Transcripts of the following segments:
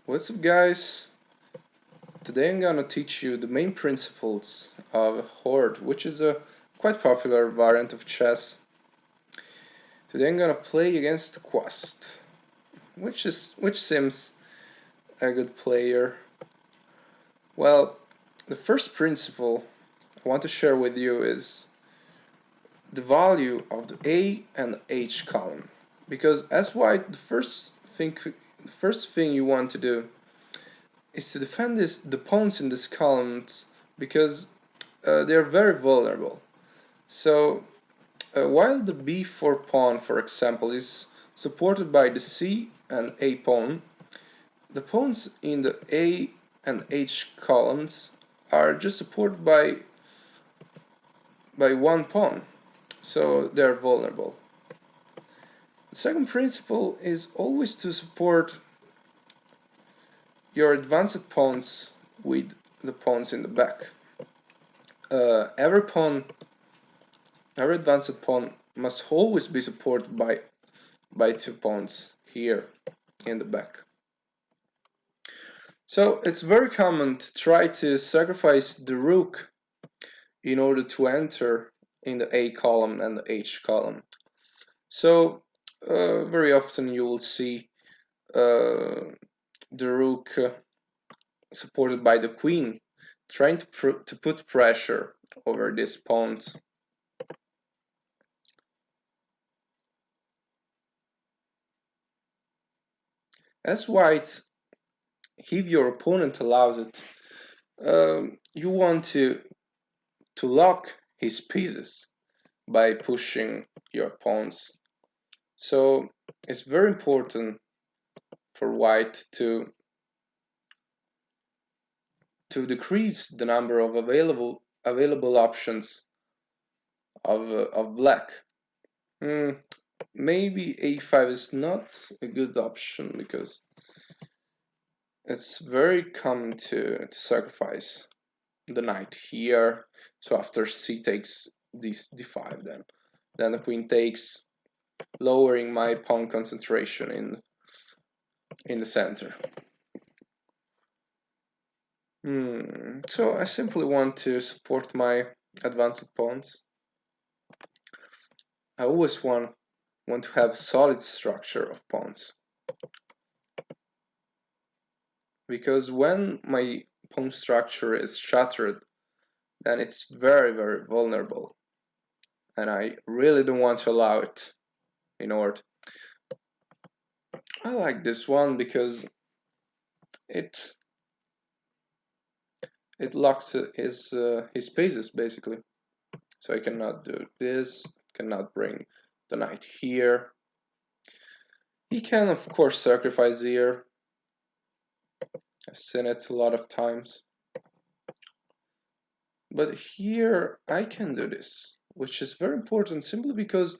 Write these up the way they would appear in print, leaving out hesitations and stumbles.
What's up, guys? Today I'm gonna teach you the main principles of horde, which is a quite popular variant of chess. Today I'm gonna play against Quest, which seems a good player. Well, the first principle I want to share with you is the value of the A and H column, because as white, the first thing you want to do is to defend the pawns in these columns because they're very vulnerable. So while the b4 pawn, for example, is supported by the c and a pawn, the pawns in the a and h columns are just supported by one pawn, so they're vulnerable. The second principle is always to support your advanced pawns with the pawns in the back. Every pawn, every advanced pawn must always be supported by two pawns here in the back. So it's very common to try to sacrifice the rook in order to enter in the A column and the H column. So very often you will see the rook supported by the queen trying to put pressure over these pawns. As white, if your opponent allows it, you want to lock his pieces by pushing your pawns. So it's very important for white to decrease the number of available options of black. Maybe a5 is not a good option because it's very common to sacrifice the knight here. So after c takes this d5, then the queen takes, lowering my pawn concentration in the center. So I simply want to support my advanced pawns. I always want to have solid structure of pawns, because when my pawn structure is shattered, then it's very vulnerable, and I really don't want to allow it in order. I like this one because it locks his pieces basically. So I cannot do this, cannot bring the knight here. He can of course sacrifice here. I've seen it a lot of times. But here I can do this, which is very important simply because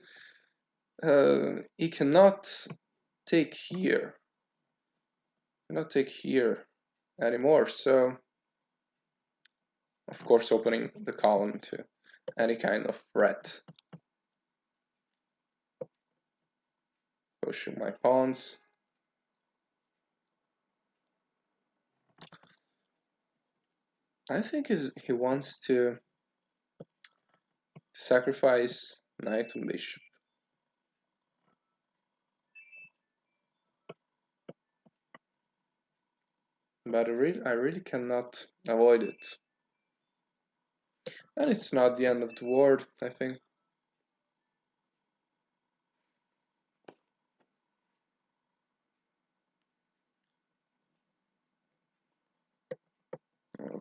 he cannot take here. Cannot take here anymore. So of course opening the column to any kind of threat. Pushing my pawns. I think he wants to sacrifice knight and bishop. But I really cannot avoid it. And it's not the end of the world, I think.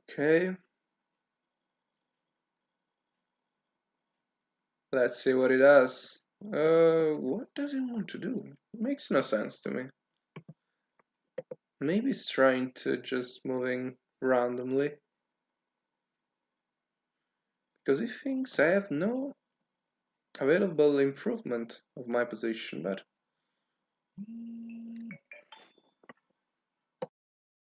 Okay. Let's see what he does. What does he want to do? It makes no sense to me. Maybe he's trying to just moving randomly. Because he thinks I have no available improvement of my position, but